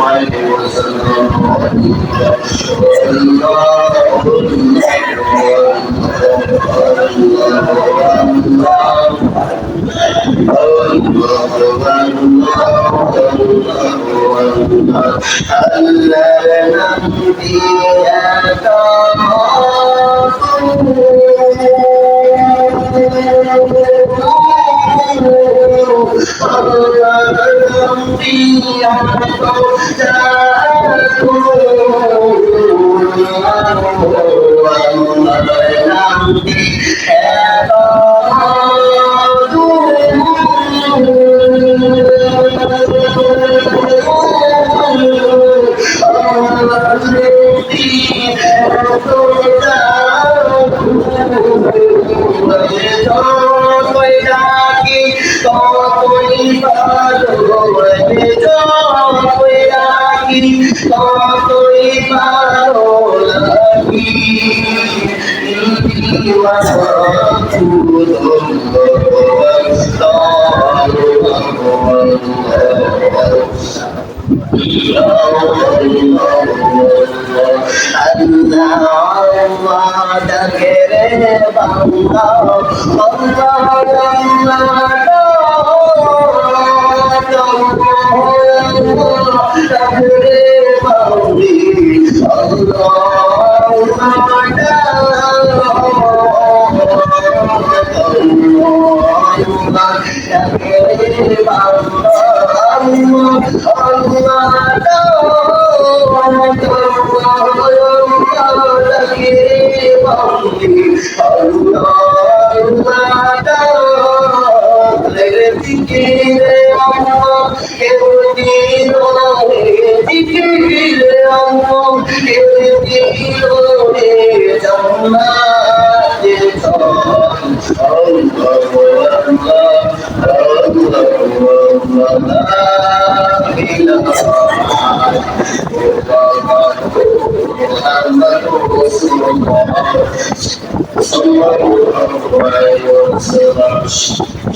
عليه وسلم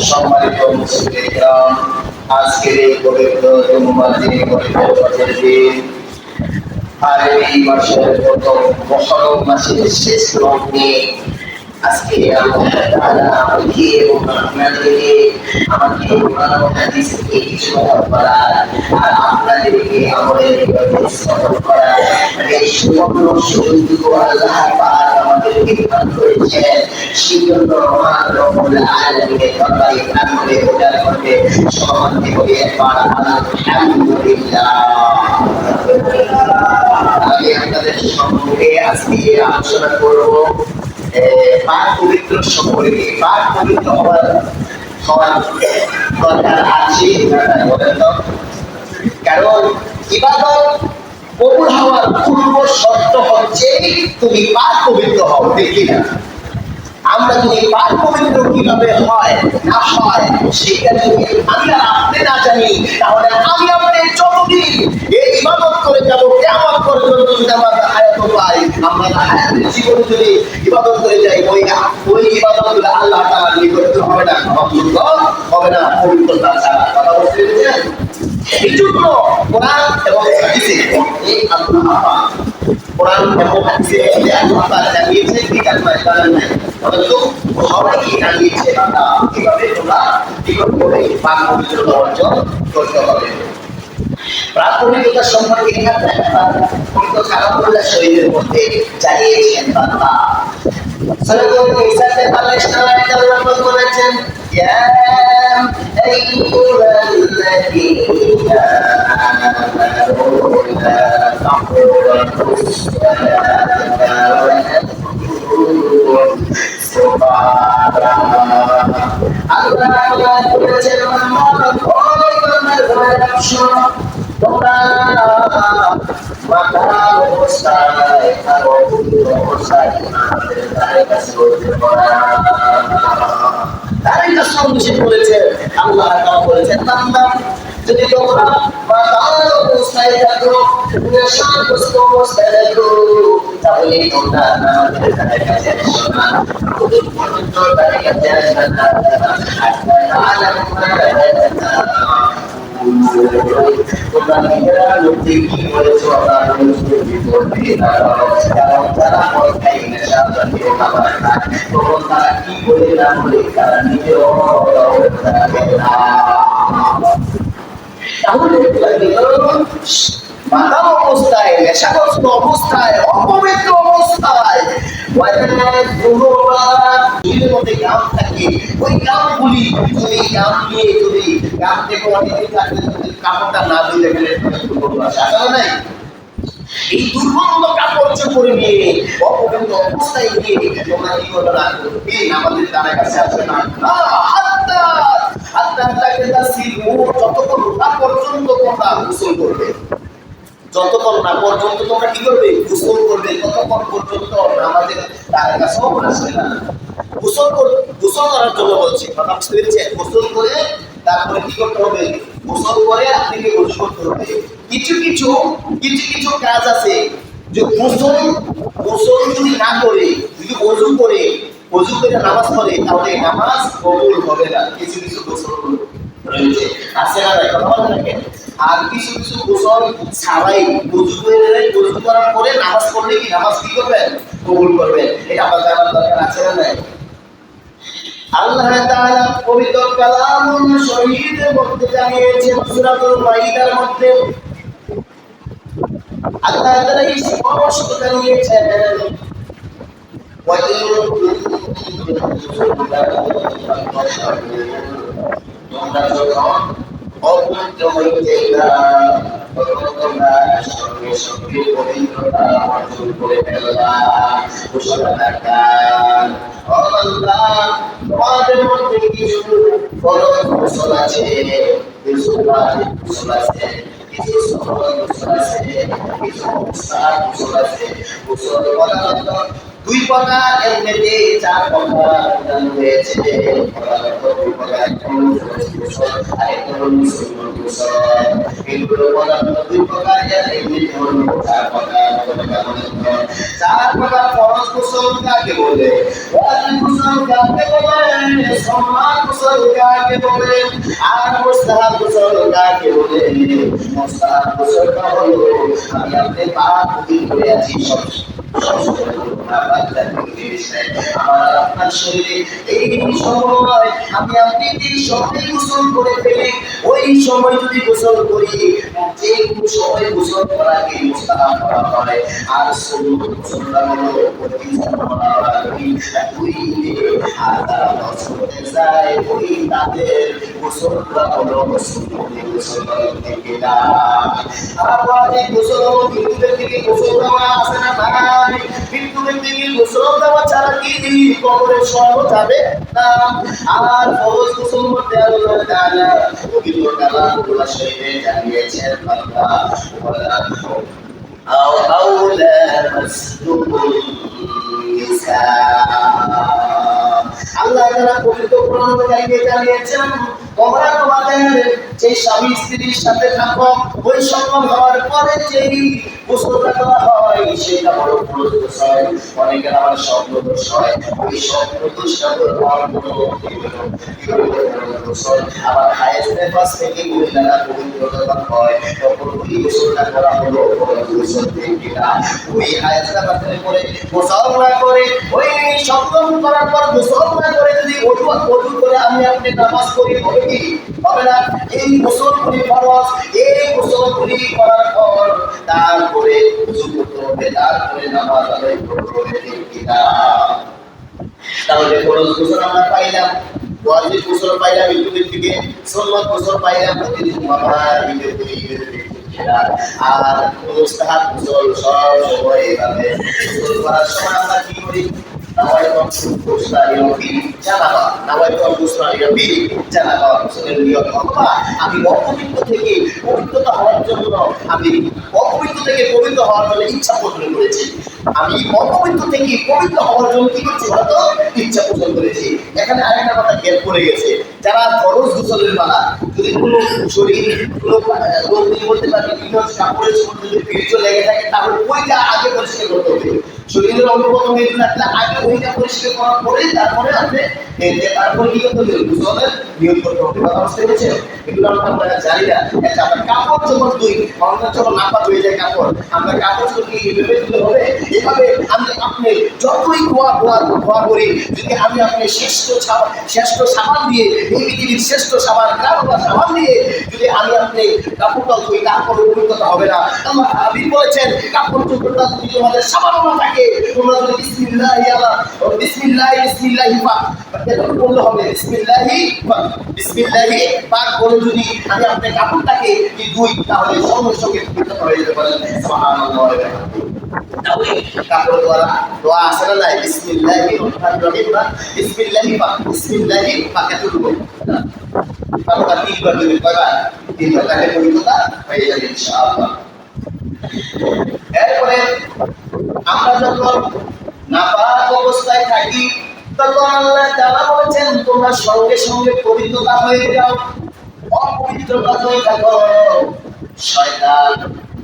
সম্মানিত মুসলিমরা, আজকের এই পবিত্র জুম্মাতে আরবি মাসের প্রথম মহরম মাসের শেষ লগ্নে আজকে আল্লাহ তাআলা আমাকে এবং আপনাদেরকে আমাকে কোরআন হাদিস থেকে কিছু করার আর আপনাদেরকে আমাদের সফল করার এই সুবর্ণ সুযোগ আল্লাহ পাক আমাদেরকে দান করেছেন। সেই জন্য মহান রব্বুল আলামিনের দরবারে প্রাণে ওঠার করতে সম্মানিত হয়ে একবার আলহামদুলিল্লাহ। আমি আপনাদের সম্মুখে আজকে আলোচনা করব পাক পবিত্র সম্পর্কে। পাক পবিত্র হওয়ার দরকার আছে, কারণ ইবাদত কবুল হওয়ার পূর্ব শর্ত হচ্ছে তুমি পাক পবিত্র হও, দেখি না আমরা যদি পাক পবিত্র কিভাবে হয় না হয় সেটা যদি আমি আর আপনি না জানি, তাহলে আমি আপনি যতদিন এই ইবাদত করে যাবো কিয়ামত পর্যন্ত যদি আমরা হায়াত পাই, আমরা হায়াতের জীবনে যদি ইবাদত করে যাই, ওই ইবাদতগুলো আল্লাহ তাআলা নিকট হবে না, কবুল হবে না পবিত্রতা ছাড়া। কথা বলতে পেরেছেন? এই জন্য কোরআন এবং হাদিসে এই আল্লাহ কোরআন এবং হাদিসে আল্লাহ তাআলা জানিয়েছেন কি কালমা ইবাদত নাই, অথচ সবাইকে জানিয়েছে বান্দা কিভাবে তোমরা কি করে পাক পবিত্রতা অর্জন করতে হবে। পাক পবিত্রতা সম্পর্কে এখানে একটা পবিত্র কালামুল্লাহ শরীফের মধ্যে জানিয়েছেন বান্দা সাল্লাল্লাহু আলাইহি ওয়াসাল্লাম আল্লাহ বলেছেন, ইয়া আইয়ুহাল্লাযীনা আমানু লা তাকরাবুস সালাতা ওয়া আল্লাহ বলেছেন, তোমরা মাথা অবস্থায় থাকো, অবস্থায় তাদের কাছে বলেছেন। আল্লাহ তাআলা বলেছেন, বান্দা যদি তোমরা মাথা অবস্থায় থাকো, নেশাগ্রস্ত অবস্থায় থাকো, তাহলে তোমরা আমাদের কাছে আসো না, পর্যন্ত তাদের কাছে আসবে না। তোমরা নিজেরা মধ্যে কি করেছো তার বিপরীতে কারণ যারা মদ খাই নেশা জাতীয় খাবার খায় তখন তারা কি বলে না বলে তারা নিজেও থাকে না। তাহলে মাতাম অবস্থায় নেশাগ্রস্ত অবস্থায় অপবিত্র অবস্থায় মধ্যে গ্রাম থাকে ওই গ্রামগুলি তুমি গ্রাম নিয়ে যদি গ্রাম থেকে অনেকে কাপড়টা না ধুয়ে গেলে নাই এই দুর্গন্ধ কাপড় চোপড়ে নিয়ে অপবিত্র অবস্থায় নিয়ে তোমরা কি করবে না আমাদের তার কাছে আসবে না যতক্ষণ না পর্যন্ত তোমরা গোসল করবে যতক্ষণ না পর্যন্ত তোমরা কি করবে গোসল করবে ততক্ষণ পর্যন্ত আমাদের তার কাছেও আসবে না। গোসল করার জন্য বলছি কথা বুঝতে পেরেছেন? গোসল করে তারপরে কি করতে হবে? গোসল করে আপনাকে গোসল করতে হবে। কিছু কিছু কাজ আছে যে গোসল যদি না করে যদি অজু করে নামাজ পড়ে তাহলে নামাজ কবুল হবে না। কিছু গোসল রয়েছে আছে না থাকে আর কিছু গোসল ছাড়াই গোসল করার পরে নামাজ পড়লে কি নামাজ কি করবেন? কবুল করবেন। এটা আমার জানার দরকার আছে না নাই? আল্লাহ তাআলা পবিত্র কালামুল শরীফের মধ্যে জানিয়েছেন সূরাতুল মাইদার মধ্যে আল্লাহ তাআলা এই স্পষ্ট জানিয়েছেন তোমরা যখন অপবিত্র হইতে তোমরা সঙ্গে সঙ্গে পবিত্রতা অর্জন করে ফেলবা। তোমাদের মধ্যে কিছু ফরজ গোসল আছে, কিছু ওয়াজিব গোসল আছে, কিছু সুন্নাত গোসল আছে, কিছু মুস্তাহাব গোসল আছে। গোসল করার দুই প্রকার এমনিতে চার প্রকার রয়েছে। দুই প্রকার গোসল আর একটা হলো সুন্নাত গোসল। এগুলো পদার্থ দুই প্রকার এমনিতে হলো চার প্রকার। চার প্রকার ফরজ গোসল কাকে বলে? ওয়াজিব গোসল কাকে বলে? সুন্নাত গোসল কাকে বলে? আর মুস্তাহাব গোসল কাকে বলে? মুস্তাহাব গোসলটা হলো আমি আপনি পাপ করে আছি সব আমার আপনার শরীরে এই সময় আমি আপনি যে সময় গোসল করে ফেলি ওই সময় যদি গোসল করি যে সময় গোসল করাকে মুস্তাহাব করা হয় আর সুন্নাত গোসলটা হলো দুই আর তারা নষ্ট হতে যায় ওই তাদের গোসলটা হলো সুন্নাত গোসল থেকে না। আমাদের গোসল বিদ্যুতের দিকে গোসল দেওয়া আছে না ভাই? বিদ্যুতের দিকে গোসল দেওয়া ছাড়া কি কবরে শোয়ানো যাবে না। আর ফরজ গোসল করতে আল্লাহ তাআলা পবিত্র কালামুল্লাহ শরীফে জানিয়েছেন বান্দা ওয়ালা আও আউলা মাসদুকুল নিসা। আল্লাহ তাআলা পবিত্র কোরআন কারিমে জানিয়েছেন তোমরা তোমাদের যে স্বামী স্ত্রীর সাথে থাকো ওই সঙ্গম হওয়ার পরে যেই গোসলটা করা হয় সেটা বড় ফরজ গোসল। অনেকের আবার স্বপ্ন দোষ হয়, ওই স্বপ্ন দোষটা হওয়ার কোনো গোসল। আবার হায়েস্টের পাশ থেকে মহিলারা পবিত্রতা হয় তখন ওই গোসলটা করা হলো ফরজ গোসল থেকে না। ওই হায়েস্টের পাশ থেকে করে গোসল না করে ওই সঙ্গম করার পর গোসল না করে যদি অজু করে আমি আপনি নামাজ পড়ি হবে কি? হবে না। এই গোসলগুলি ফরজ। এই গোসলগুলি করার পর তারপরে ওযু করতে হবে, তারপরে নামাজ আদায় করতে হবে, ঠিক কি না? তাহলে ফরজ গোসল আমরা পাইলাম, ওয়াজিব গোসল পাইলাম ইউটিউবের থেকে, সুন্নাত গোসল পাইলাম প্রতিদিন ঈদের দিকে আর মুস্তাহাব গোসল সব সময় এভাবে গোসল করার সময় আমরা কি করি? আমি অপবিত্র থেকে পবিত্রতা হওয়ার জন্য আমি অপবিত্র থেকে পবিত্র হওয়ার জন্য ইচ্ছা পোষণ করেছি। আমি অপবিত্র থেকে পবিত্র হওয়ার জন্য কি করছি? হয়তো ইচ্ছা পোষণ করেছি। এখানে আরেকটা কথা গ্যাপ পড়ে গেছে। যারা ফরজ গোসলের বেলা যদি কোনো শরীর কোনো রোগ বলতে পারে কাপড়ের যদি বীর্য লেগে থাকে তাহলে ওইটা আগে পরিষ্কার করতে হবে। শরীরের অঙ্গ প্রত্যঙ্গ এগুলো রাখলে আগে ওইটা পরিষ্কার করার পরে তারপরে আপনি তারপরে কি করতে হবে? গোসলের নিয়ম করতে হবে। কথা বুঝতে পেরেছেন? এগুলো আমরা জানি না। আচ্ছা, আমরা কাপড় যখন ধুই, অনেক যখন নাপাক হয়ে যায় কাপড়, আমরা কাপড় যখন কি এভাবে ধুতে হবে? এভাবে আপনি যতই ধোয়া করি, যদি আপনি শ্রেষ্ঠ সাবান দিয়ে, এই পৃথিবীর শ্রেষ্ঠ সাবান সাবান দিয়ে যদি আপনি কাপড়টা ধুই, তারপরে অভিজ্ঞতা হবে না। আল্লাহ হাবিব বলেছেন, কাপড় চোপড়টা যদি তোমাদের সাবান না থাকে, তোমরা যদি বিসমিল্লাহি পাক বললে হবে, বিসমিল্লাহি পাক বলে যদি আপনি কাপড়টাকে ধুই, তাহলে সঙ্গে সঙ্গে অভিজ্ঞতা হয়ে যেতে পারেন। সুবহানাল্লাহ। তাহলে কাপড় দোয়া আছে না নাই? বিসমিল্লাহির রহমানির রহিম না, বিসমিল্লাহি পাক এতটুকু আমরা তিনবার দিতে পারবা, তিনবার তাহলে পবিত্রতা হয়ে যাবে ইনশাআল্লাহ। এরপরে আমরা যখন নাপাক অবস্থায় থাকি, তখন আল্লাহ তাআলা বলেছেন, তোমরা সঙ্গে সঙ্গে পবিত্রতা হয়ে যাও। অপবিত্রতা হয়ে থাকো, শয়তান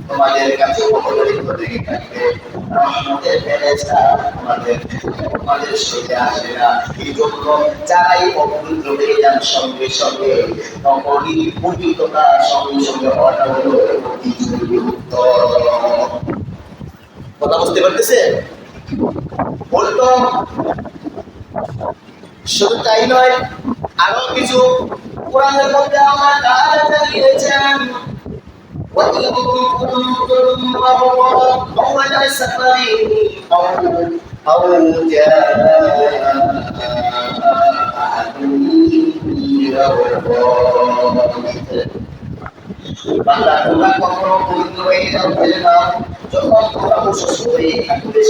তোমাদের কাছে অপবিত্র লেগে থাকবে, রহমতের ফেরেশতা তোমাদের শরীরে আসবে না। এই জন্য যারাই অপবিত্র হয়ে যান সঙ্গে সঙ্গে, তখনই পবিত্রতা সঙ্গে সঙ্গে হওয়াটা হলো অতি জরুরি উত্তর। কথা বুঝতে পারতেছে? বলতো শুধু তাই নয়, আরো কিছু কোরআনের মধ্যে আল্লাহ তাআলা জানিয়েছেন, وَإِن كُنتُمْ مَرْضَىٰ أَوْ عَلَىٰ سَفَرٍ أَوْ جَاءَ أَحَدٌ مِّنَ الْغَائِطِ বান্দা তোমরা কখনো পবিত্র হয়ে যাবে না যখন তোমরা অসুস্থ হয়ে থাকবে।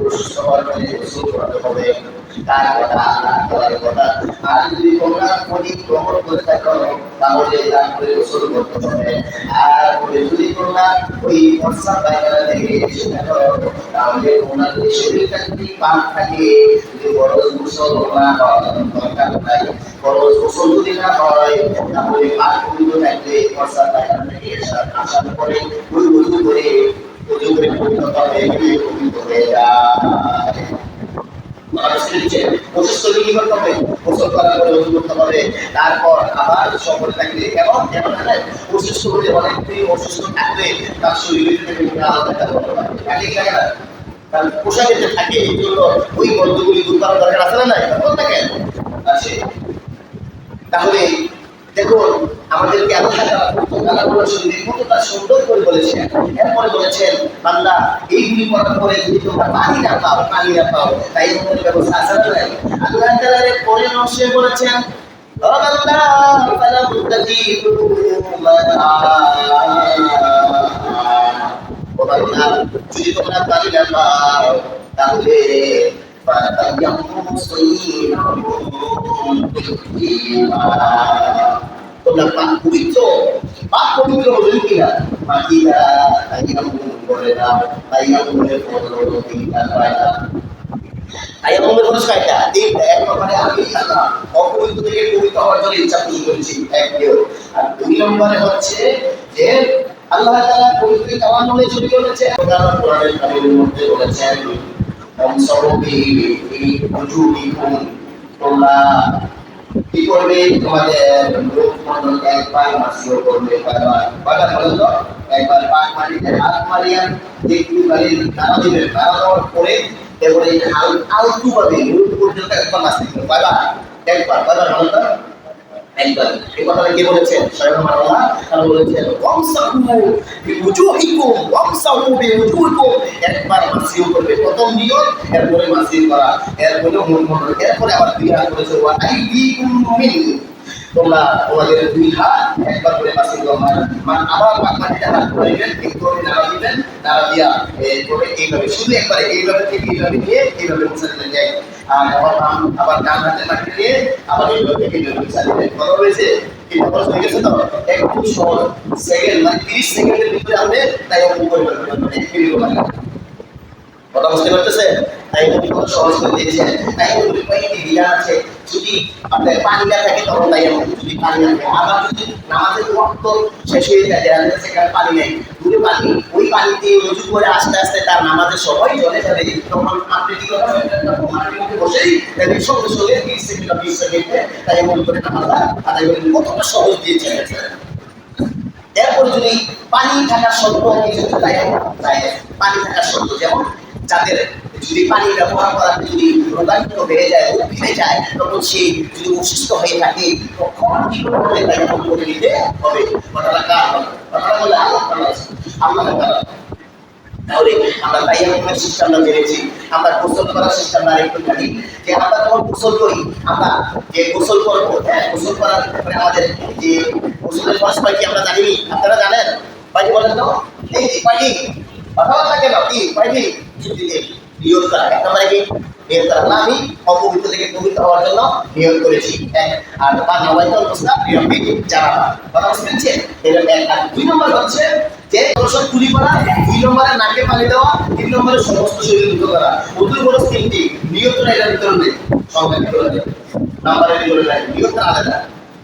অসুস্থ হওয়ার পরে গোসল করতে হবে, তার কথা আল্লাহর কথা। আর যদি তোমরা অধিক গ্রহণ করে থাকো, তাহলে তারপরে গোসল করতে হবে। আর যদি তোমরা ওই বর্ষা পায়খানা থেকে এসে থাকো, তাহলে তোমার শরীরটা যদি পাক থাকে, যদি বড় গোসল না হয় দরকার নাই। বড় গোসল যদি না হয়, তাহলে পাক পবিত্র থাকলে বর্ষা পায়খানা থেকে আসার পরে ওই উজু করে পবিত্র হবে, পবিত্র হয়ে যায়। তারপর আবার সকলে থাকলে কেমন অসুস্থ হলে অনেকদিন অসুস্থ থাকলে তার শরীরের পোশাকে যে থাকে, এই জন্য ওই গন্ধগুলি দূর করার দরকার আছে না নাই? থাকে আছে। তাহলে দেখুন, আমাদেরকে কতটা সুন্দর করে বলেছেন। এরপরে বলেছেন, বান্দা এইগুলি করার পরে যদি তোমরা পানি না পাও, তাই তোমাদের ব্যবস্থা আছে না নাই? আল্লাহ তাআলা পরে নকশে বলেছেন, ও বান্দা ফালাম তাজিদু ও বান্দা, যদি তোমরা পানি না পাও, তাহলে তোমরা পাক পবিত্র হলেন কিনা মাটিরা তাইয়াম করে না। তাইয়ামের ফলো তিনটা কয়টা? তাইয়ামের ফলো কয়টা? তিনটা। এক নম্বরে আমি অপবিত্র থেকে পবিত্র হওয়ার জন্য ইচ্ছা পোষণ করেছি, এক নিয়ম। আর দুই নম্বরে হচ্ছে যে আল্লাহ তাআলা পবিত্র হওয়ার জন্য ছুটি করেছে। কোরআনের কারিমের মধ্যে বলেছেন, তোমরা কি করবে? তোমাদের মুখমণ্ডল একবার মাসিও করবে, একবার পাক মাটিতে হাত মারিয়া একটু নাড়া দিবেন। নাড়া দেওয়ার পরে এবারে আলতু ভাবে মুখ পর্যন্ত একবার মাসি করবে, একবার ভালো তো একবার। এই কথাটা কে বলেছেন? স্বয়ং আল্লাহ তাআলা বলেছেন, একবার মাসিও করবে, প্রথম নিয়ম, এরপরে মাসি করা, এরপরে মুখমণ্ডল, এরপরে আবার দুই হাত করেছে, তোমরা তোমাদের দুই হাত একবার করে মাসি করবেন। আবার মাটিতে হাত ধরবেন, একটু নাড়া দিবেন, নাড়া দিয়া এরপরে এইভাবে শুধু একবারে এইভাবে থেকে এইভাবে নিয়ে এইভাবে মুছে দিতে যায়। আর আবার ডান হাতে মাটি নিয়ে আবার এইভাবে থেকে এইভাবে মুছে দিবেন। কথা হয়েছে? এই খবর হয়ে গেছে তো? একটু সহজ, সেকেন্ড মানে 30 সেকেন্ডের ভিতরে আপনি তাই করে ফেলবেন, মানে ভিডিও বানাবেন। কথা বুঝতে পারতেছেন? তাই উনি কত সহজ করে দিয়েছেন। তাই উনি কয়েকটি বিধান আছে, যদি আপনার পানি না থাকে তখন তাই যদি পানি না থাকে, আবার যদি নামাজের ওয়াক্ত শেষ হয়ে যায় সেখানে পানি নেই, যদি পানি ওই পানি দিয়ে রুজু করে আস্তে আস্তে তার নামাজের সময় চলে যাবে, তখন আপনি কি করবেন? মাটির মধ্যে বসেই সঙ্গে সঙ্গে 30 সেকেন্ড বা 20 সেকেন্ডে তাই মনে করে নামাজটা আদায় করে কতটা সহজ দিয়েছে। এরপর যদি পানি থাকা সত্ত্বেও কিছু যায় পানি থাকা সত্ত্বেও, যেমন যাদের যদি পানি ব্যবহার করাতে যদি রোগাক্ত বেড়ে যায়, বেড়ে যায়, তখন সে যদি অসুস্থ হয়ে থাকে তখন কি করে তাই করে নিতে হবে। কথাটা কার কথাটা বলে আল্লাহ। তাহলে আমরা তাইয়ামুমের সিস্টেমটা জেনেছি, আমরা গোসল করার সিস্টেমটা একটু জানি যে আমরা যখন গোসল করি, আমরা যে গোসল করবো, গোসল করার পরে আমাদের যে গোসলের ফরজ কি আমরা জানি, আপনারা জানেন? কয়টি বলেন তো? এই কয়টি কথা থাকে না কি কয়টি? নিয়োগ করা। এক নম্বরে কি নিয়োগ করা? আমি অপবিত্র থেকে পবিত্র হওয়ার জন্য নিয়োগ করেছি, আর বা নবায়িত অবস্থা নিয়মটি জানা। কথা বুঝতে পেরেছেন? এটা এক। আর 2 নম্বর হচ্ছে যে দর্শক কুলি করা, 2 নম্বরে নাকে পানি দেওয়া, 3 নম্বরে সমস্ত শরীর ধুতে করা। উত্তর বড় তিনটি নিয়ন্ত্রণ এটার ভিতরে নেই, সংখ্যা ভিতরে নেই, নাম্বারের ভিতরে নেই, নিয়ন্ত্রণ আলাদা।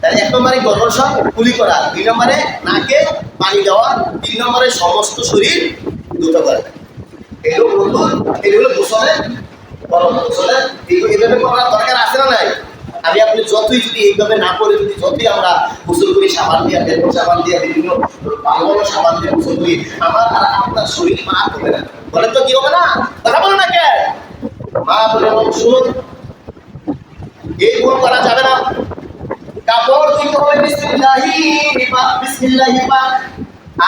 তাহলে 1 নম্বরে দর্শক কুলি করা, 2 নম্বরে নাকে পানি দেওয়া, 3 নম্বরে সমস্ত শরীর ধুতে করা। এগুলো গোসলের ফরজ। গোসলের এইভাবে করার দরকার আছে না নাই? আপনি যতই যদি এইভাবে না করে যদি যতই আমরা গোসল করি সাবান দিয়ে, ডেটল সাবান দিয়ে, বিভিন্ন ভালো ভালো সাবান দিয়ে গোসল করি, আমার আর আপনার শরীর মা হবে না। বলেন তো কি হবে না? কথা বলো না কে? মা বলে শুনুন, এই ভুল করা যাবে না। কাপড় ধুইতে হবে বিসমিল্লাহি বিসমিল্লাহি পাক।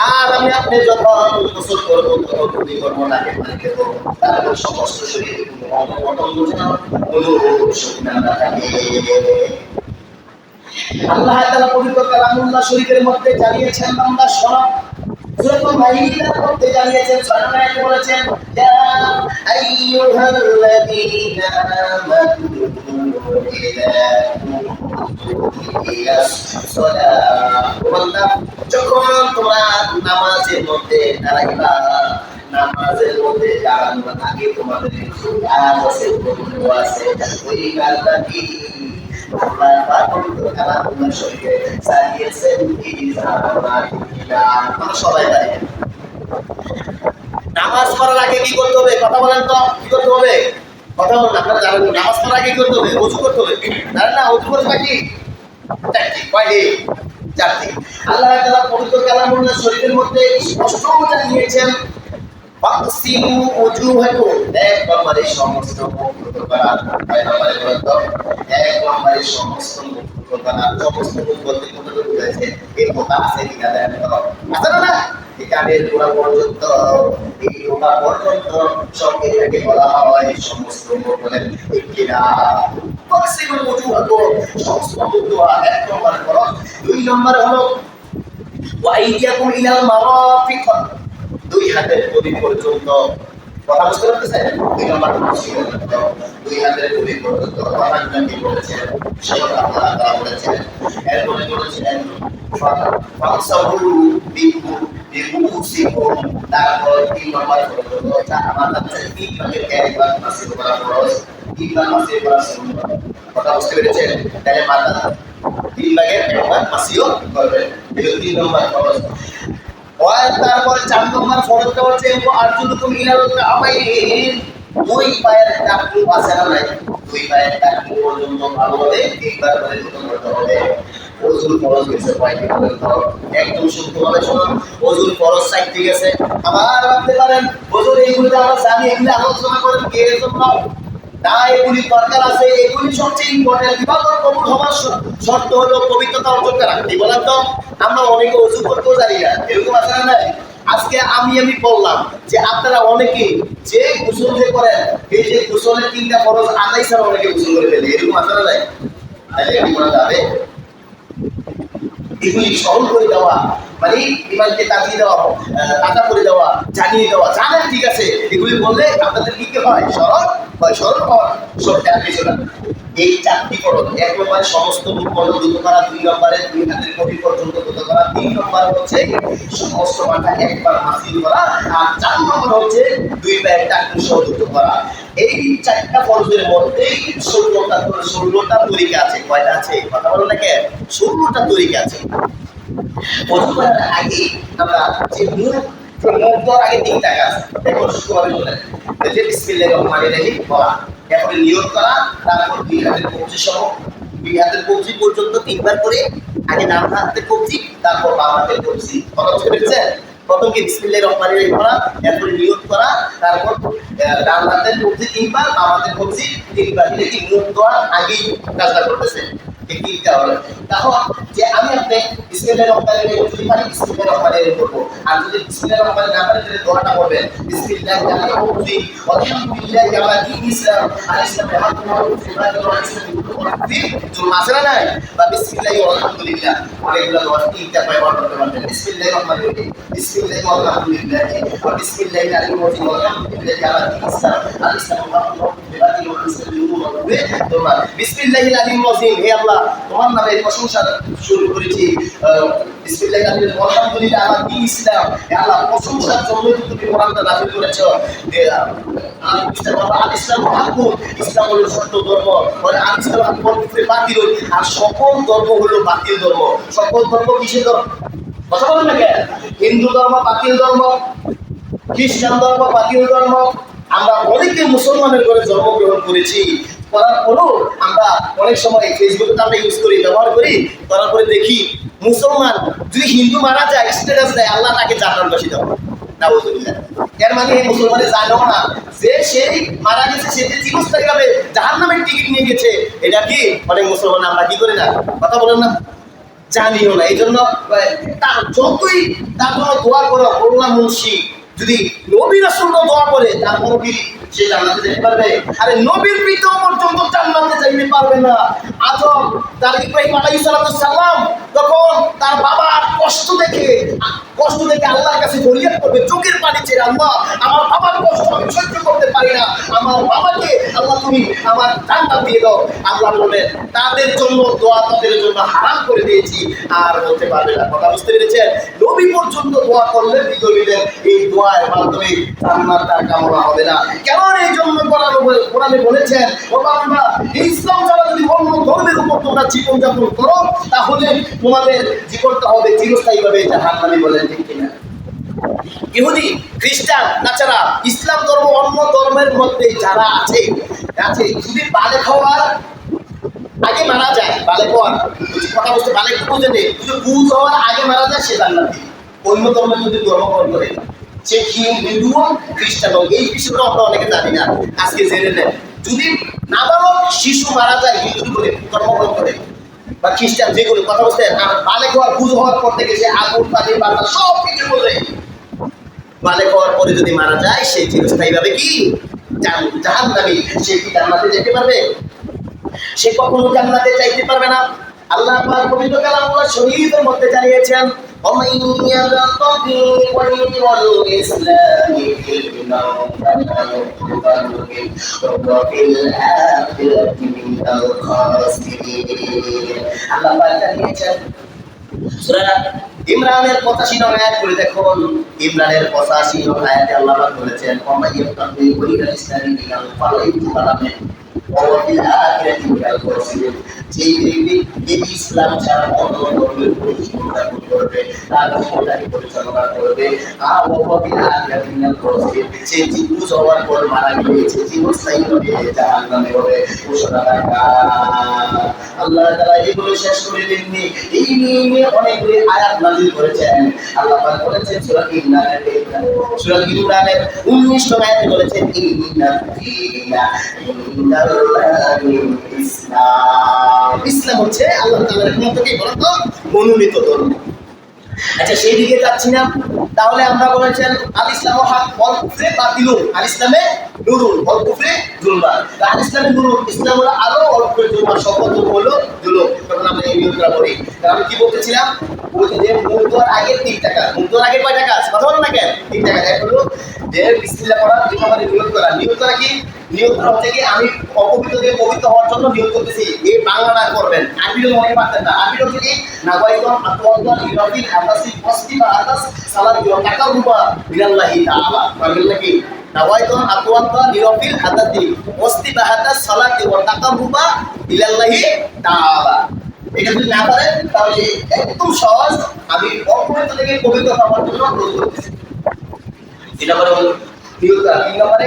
আর আমি আপনি যখন গোসল করবো তখন কুলি করবো, নাকে পানি দেবো, তারপর সমস্ত শরীরে কোনো অসুবিধা না থাকে। আল্লাহ তাআলা পবিত্র কালামুল্লাহ শরীফের মধ্যে জানিয়েছেন, বান্দা শোনো, সূরাতুল মাইদার মধ্যে জানিয়েছেন, 6 আয়াতে বলেছেন, ইয়া আইয়ুহাল্লাযীনা আমানু যখন তোমরা নামাজের মধ্যে দাঁড়াইবা, নামাজের মধ্যে দাঁড়ানোর আগে তোমাদের কাজ আছে, ওই কাজটা কি? সবাই দাঁড়িয়ে নামাজ পড়ার আগে কি করতে হবে? কথা বলেন তো, কি করতে হবে? কথা বলেন, আপনারা জানেন নামাজ পড়ার আগে কি করতে হবে? ওযু করতে হবে, জানেন না? ওযু করে থাকি কয়টি? 4টি। আল্লাহ তাআলা পবিত্র কালামুল্লাহ শরীফের মধ্যে স্পষ্ট জানিয়েছেন, ফাকসিলু ওজুহাকুম, এক নম্বরে সমস্ত মুখ ধুতে করা। 6 নম্বরে বলেন তো, এক নম্বরে সমস্ত মুখ ধুতে করা। সমস্ত মুখ বলতে কোনটা বুঝাইছে? এই কথা আছে কিনা দেখেন তো, আছে না? এই কানের গোড়া পর্যন্ত, এই গোড়া পর্যন্ত সব এটাকে বলা হয় সমস্ত মুখ। বলেন ঠিক কিনা? ফাকসিলু ওজুহাকুম, সমস্ত মুখ ধোয়া 1 নম্বরে ফরজ। 2 নম্বরে হলো ওয়াইদিয়াকুম ইলাল মারাফিক, 2 হাতের গদি পর্যন্ত। কথা বুঝতে পারতেছেন? 2 নম্বর ছিল 2 হাতের গদি পর্যন্ত। কথা কি বলেছেন? সেটা আল্লাহ তাআলা বলেছেন। এরপরে বলেছেন ফাকসাহু বিরুসিকুম, তারপর 3 নম্বর পর্যন্ত আমাদের 3 ভাগের 1 ভাগ মাসিক করা ফরজ, 3 ভাগ মাসিক করা সুন্নাত। কথা বুঝতে পেরেছেন? তাহলে মাথা 3 ভাগের 1 ভাগ মাসিও করবেন, এটা 3 নম্বর ফরজ। তারপরে 4 নম্বর ফরজটা হচ্ছে আরজুলুকুম ইলাল কাবাইন, 2 পায়ের টাকনু আছে না নাই? 2 পায়ের টাকনু পর্যন্ত ভালোভাবে 3 বার করে করতে হবে। ওযুর ফরজ গেছে কয়টি বলেন তো? একদম শুদ্ধভাবে শুনুন, ওযুর ফরজ 4টি গেছে। আবার ভাবতে পারেন ওযুর এইগুলো আমরা জানি, এগুলো আলোচনা করেন কে জন্য? না, এগুলি দরকার আছে, এগুলি সবচেয়ে ইম্পর্টেন্ট। ইবাদত কবুল হওয়ার শর্ত হলো পবিত্রতা অর্জন করা। কি বলেন তো? আমরা অনেকে ওযু করতেও জানি না, এরকম আছে না? আজকে আমি বললাম যে আপনারা অনেকে যে গোসল যে করেন, এই যে গোসলের 3টা ফরজ আদায় ছাড়া অনেকে গোসল করে ফেলে, এরকম আছে না? তাহলে কি করা যাবে? এগুলি স্মরণ করে দেওয়া, মানে ইমানকে তাজিয়ে দেওয়া, তাজা করে দেওয়া, জানিয়ে দেওয়া। জানেন ঠিক আছে, এগুলি বললে আপনাদের কি হয়? স্মরণ হয়, স্মরণ হওয়ার সব কিছু না। এই চারটি ফরজ। ১ নম্বরে সমস্ত মুখমণ্ডল দ্রুত করা, ২ নম্বরে ২ হাতের কবি পর্যন্ত দ্রুত করা, ৩ নম্বর হচ্ছে সমস্ত মাথা একবার মাসিল করা, আর ৪ নম্বর হচ্ছে ২ পায়ের টাকনু সহ দ্রুত করা। এই ৪টা ফরজের মধ্যে ১৬টা তরিকা আছে। কয়টা আছে? কথা বলো না কেন? ১৬টা তরিকা আছে। ওযু করার আগে আমরা যে মুখ দেওয়ার আগে ৩টা কাজ দেখো সুন্দরভাবে বলেন। যে বিসমিল্লাহির রহমানির রহিম বলা, এরপরে নিয়ত করা, তারপর ২ হাতের কবজি সহ ২ হাতের কবজি পর্যন্ত ৩বার করে, আগে ডান হাতের কবজি তারপর বাম হাতের কবজি। কথা বুঝতে পেরেছেন? প্রথম কি বিসমিল্লাহির রহমানির রহিম বলা, এরপরে নিয়ত করা, তারপর ডান হাতের কবজি ৩বার, বাম হাতের কবজি ৩বার। এটা কি মুখ দেওয়ার আগেই কাজটা করতেছে? এই ৩টা হলো। তখন যে আমি আপনি বিসমিল্লাহির রহমানির রহিম যদি পারি বিসমিল্লাহির রহমানির রহিম করব, আর যদি বিসমিল্লাহির রহমানির না পারি তাহলে দোয়াটা করবেন বিসমিল্লাহি আলহামদুলিল্লাহি আলহামদুলিল্লাহি আলা দীন ইসলাম আল ইসলাম মাসরা নাই বা বিসমিল্লাহি আলহামদুলিল্লাহ অনেকগুলো দোয়া ৩টা ব্যবহার করতে পারবেন। বিসমিল্লাহির রহমানির রহিম, বিসমিল্লাহি আলহামদুলিল্লাহি ওয়া বিসমিল্লাহি আলহামদুলিল্লাহি আলা দীন ইসলাম আল ইসলাম বিসমিল্লাহিল আলিয়্যিল আযীম। হে আল্লাহ, তোমার নামে প্রশংসা শুরু করেছি। বিসমিল্লাহিল আলিয়্যিল আলহামদুলিল্লাহ আলা দীন ইসলাম। হে আল্লাহ, প্রশংসার জন্য তুমি কোরআনটা নাযিল করেছো। আল ইসলাম হাকুম, ইসলাম হলো সত্য ধর্ম। আর আল ইসলাম বাতিল, আর সকল ধর্ম হলো বাতিল ধর্ম। সকল ধর্ম কিসের ধর্ম? কথা বলেন না কেন? হিন্দু ধর্ম বাতিল ধর্ম, খ্রিস্টান ধর্ম বাতিল ধর্ম। আমরা অনেকে মুসলমানের ঘরে জন্মগ্রহণ করেছি, করার পরও আমরা অনেক সময় ফেসবুকে আমরা ইউজ করি, ব্যবহার করি, করার পরে দেখি মুসলমান যদি হিন্দু মারা যায় স্ট্যাটাস দেয় আল্লাহ তাকে জান্নাতবাসী দাও। এর মানে এই মুসলমানের জানো না যে সেই মারা গেছে, সে যে চিরস্থায়ীভাবে জাহান্নামের টিকিট নিয়ে গেছে। এটা কি অনেক মুসলমান আমরা কি করি না? কথা বলেন না, জানিও না। এই জন্য তার যতই তার জন্য দোয়া করো, করুণা মুন্সি যদি নবী রাসূল দোয়া করে তারপরও কি সে জান্নাতে যেতে পারবে? আরে নবীর পিতা পর্যন্ত জান্নাতে যাইতে পারবে না। আদম তার ইব্রাহিম আলাইহিস সালাম তখন তার বাবার কষ্ট দেখে আল্লাহর কাছে ফরিয়াদ করবে, চোখের পানি ছেড়ে, আল্লাহ আমার বাবার কষ্ট আমি সহ্য করতে পারি না, আমার বাবাকে আল্লাহ তুমি আমার জান্নাত দিয়ে দাও। আল্লাহ বলেন তাদের জন্য দোয়া তাদের জন্য হারাম করে দিয়েছি, আর বলতে পারবে না। কথা বুঝতে পেরেছেন? নবী পর্যন্ত দোয়া করলে বিধবীদের এই দোয়ার মাধ্যমে জান্নাত তার কামনা হবে না। কেমন এই জন্য কোরআনে বলেছেন, ও বান্দা, ইসলাম ছাড়া যদি অন্য ধর্মের উপর তোমরা জীবনযাপন করো তাহলে তোমাদের জীবনটা হবে চিরস্থায়ীভাবে জাহান্নামী। বলেন ঠিক কিনা? ইহুদি খ্রিস্টান তাছাড়া ইসলাম ধর্ম অন্য ধর্মের মধ্যে যারা আছে যদি বালেগ হওয়ার আগে মারা যায়, বালেগ হওয়ার কথা বলতে বালেগ বুঝে নেই, যদি বুঝ হওয়ার আগে মারা যায় সে জান্নাতি। অন্য ধর্মের যদি ধর্মগ্রহণ করে সে হিন্দু হোক খ্রিস্টান হোক, এই বিষয়টা আমরা অনেকে জানি না, আজকে জেনে নেন। যদি নাবালক শিশু মারা যায় হিন্দু করে ধর্মগ্রহণ করে বা খ্রিস্টান যেগুলো, কথা বলতে বালেগ হওয়ার বুঝ হওয়ার পর থেকে সে আগুন পানি বাতাস সব কিছু বলে বালেগ হওয়ার পরে যদি মারা যায় সে চিরস্থায়ীভাবে কি জাহান্নামী। সে কি জান্নাতে যেতে পারবে? সে কখনো জান্নাতে চাইতে পারবে না। আল্লাহ পাক পবিত্র কালামুল্লাহ শরীফের মধ্যে জানিয়েছেন, ومن يبتغي غير الإسلام دينا فلن يقبل منه وهو في الآخرة من الخاسرين। আল্লাহ পাক জানিয়েছেন সূরা ইমরানের ৮৫ নং আয়াত করে দেখুন। ইমরানের ৮৫ নং আয়াতে আল্লাহ পাক বলেছেন, ومن يبتغي غير الإسلام دينا فلن يقبل منه وهو في الآخرة من الخاسرين। যে ব্যক্তি এই ইসলাম ছাড়া অন্য ধর্মের উপর জীবনযাপন করবে, তার জীবনটাকে পরিচালনা করবে, আর সে জীবন হওয়ার পর মারা গিয়েছে চিরস্থায়ীভাবে জাহান্নামে হবে। আল্লাহ তাআলা এগুলো শেষ করে দেননি, এই নিয়ে অনেকগুলি আয়াত নাযিল করেছেন। আল্লাহ পাক বলেছেন সূরা ইমরানের 19 নং আয়াতে বলেছেন, ইসলাম হচ্ছে আল্লাহ তাআলার পক্ষ থেকে মনোনীত ধর্ম। আচ্ছা, সেই দিকে যাচ্ছি না। তাহলে আমরা বলেছেন আল ইসলাম হক ওয়াল কুফরে বাতিলুন, আল ইসলামে নুরুন ওয়াল কুফরে জুলমান। আল ইসলামে নুরুন, ইসলাম হলো আলো, ওয়াল কুফরে জুলমান, সকল হলো জুলুম। তখন আমরা এই নিয়মটা পড়ি। আমি কি বলতেছিলাম? বলতে যে মুখ দেওয়ার আগে 3টা কাজ। মুখ দেওয়ার আগে কয়টা কাজ? কথা বলেন না কেন? দেখা যায় হলো যে বিসমিল্লাহ করা, দুই নম্বরে নিয়ত করা। নিয়ত করা কি? নিয়ত করা হচ্ছে কি আমি অপবিত্র থেকে পবিত্র হওয়ার জন্য নিয়ত করতেছি। এই বাংলাটা করবেন, আরবিটা মনে পারতেন না। আরবিটা হচ্ছে কি নাওয়াইতুন আতওয়াল্লাহ লিরাবিল হাদাসি ওয়াসতিবা হাদাস সালাত ওয়া তাকাররুবা ইলাল্লাহি তাআলা। পারবেন নাকি? নাওয়াইতুন আতওয়াল্লাহ লিরাবিল হাদাসি ওয়াসতিবা হাদাস সালাত ওয়া তাকাররুবা ইলাল্লাহি তাআলা। এটা যদি না পারেন তাহলে একদম সহজ, আমি অপবিত্র থেকে পবিত্র হওয়ার জন্য নিয়ত করতেছি। এটা বলে নিয়ত করা। তিন নম্বরে